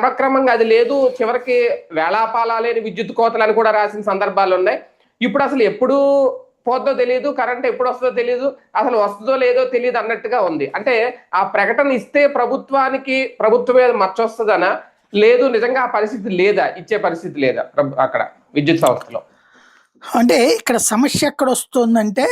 క్రమక్రమంగా అది లేదు, చివరికి వేళాపాలా లేని విద్యుత్ కోతలని కూడా రాసిన సందర్భాలు ఉన్నాయి. ఇప్పుడు అసలు ఎప్పుడు పోద్దో తెలియదు, కరెంట్ ఎప్పుడు వస్తుందో తెలియదు, అసలు వస్తుందో లేదో తెలియదు అన్నట్టుగా ఉంది. అంటే ఆ ప్రకటన ఇస్తే ప్రభుత్వానికి ప్రభుత్వం మీద మచ్చొస్తుందనా, లేదు నిజంగా ఆ పరిస్థితి లేదా, ఇచ్చే పరిస్థితి లేదా అక్కడ విద్యుత్ సంస్థలో? అంటే ఇక్కడ సమస్య ఎక్కడ వస్తుందంటే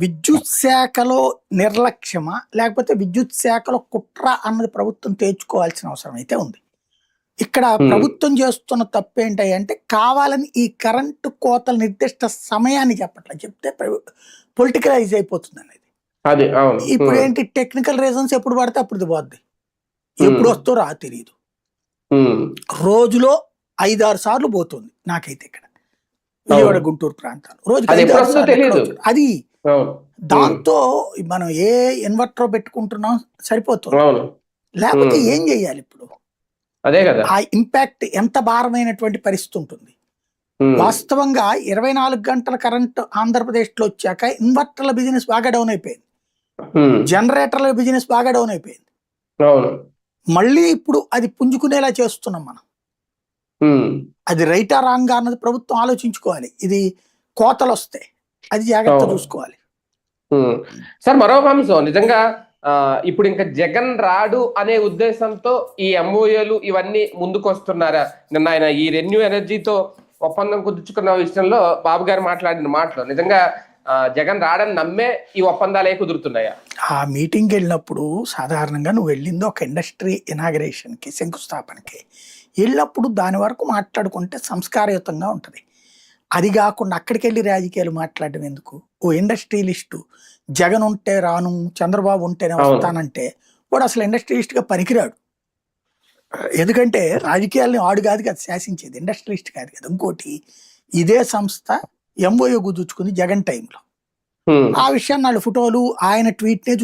విద్యుత్ శాఖలో నిర్లక్ష్యమా లేకపోతే విద్యుత్ శాఖలో కుట్ర అన్నది ప్రభుత్వం తేల్చుకోవాల్సిన అవసరం అయితే ఉంది. ఇక్కడ ప్రభుత్వం చేస్తున్న తప్పు ఏంటంటే కావాలని ఈ కరెంటు కోతల నిర్దిష్ట సమయాన్ని చెప్పట్లేదు, చెప్తే పొలిటికలైజ్ అయిపోతుంది అనేది. ఇప్పుడు ఏంటి టెక్నికల్ రీజన్స్ ఎప్పుడు పడితే అప్పుడు పోద్ది, ఎప్పుడు వస్తారో తెలియదు. రోజులో 5-6 సార్లు పోతుంది నాకైతే ఇక్కడ విజయవాడ గుంటూరు ప్రాంతాలు రోజుకి 5-6 సార్లు. అది దాంతో మనం ఏ ఇన్వర్టర్ పెట్టుకుంటున్నాం సరిపోతుంది, లేకపోతే ఏం చెయ్యాలి ఇప్పుడు? అదే కదా ఆ ఇంపాక్ట్ ఎంత భారమైనటువంటి పరిస్థితి ఉంటుంది. వాస్తవంగా 24 గంటల కరెంట్ ఆంధ్రప్రదేశ్ లో వచ్చాక ఇన్వర్టర్ల బిజినెస్ బాగా డౌన్ అయిపోయింది, జనరేటర్ల బిజినెస్ బాగా డౌన్ అయిపోయింది. మళ్ళీ ఇప్పుడు అది పుంజుకునేలా చేస్తున్నాం మనం. అది రైటా రాంగ్ అన్నది ప్రభుత్వం ఆలోచించుకోవాలి. ఇది కోతలు వస్తాయి, అది జాగ్రత్త చూసుకోవాలి. సార్ మరొక అంశం, నిజంగా ఇప్పుడు ఇంకా జగన్ రాడు అనే ఉద్దేశంతో ఈ ఎంఓఏలు ఇవన్నీ ముందుకు వస్తున్నారా? నిన్న ఆయన ఈ రెన్యూ ఎనర్జీతో ఒప్పందం కుదుర్చుకున్న విషయంలో బాబు గారు మాట్లాడిన మాటలు నిజంగా జగన్ రాడని నమ్మే ఈ ఒప్పందాలే కుదురుతున్నాయా? ఆ మీటింగ్కి వెళ్ళినప్పుడు సాధారణంగా నువ్వు వెళ్ళింది ఒక ఇండస్ట్రీ ఇనాగరేషన్కి, శంకుస్థాపనకి వెళ్ళినప్పుడు దాని వరకు మాట్లాడుకుంటే సంస్కారయుతంగా ఉంటుంది. అది కాకుండా అక్కడికి వెళ్ళి రాజకీయాలు మాట్లాడడం ఎందుకు? ఓ ఇండస్ట్రియలిస్టు జగన్ ఉంటే రాను, చంద్రబాబు ఉంటేనే వస్తానంటే వాడు అసలు ఇండస్ట్రియలిస్ట్గా పనికిరాడు. ఎందుకంటే రాజకీయాలని ఆడు కాదు కదా శాసించేది, ఇండస్ట్రియలిస్ట్ కాదు కదా. ఇంకోటి ఇదే సంస్థ ఎంఓయూ కుదుర్చుకుంది జగన్ టైంలో. ఆ విషయాన్ని వాళ్ళు ఫోటోలు ఆయన ట్వీట్నే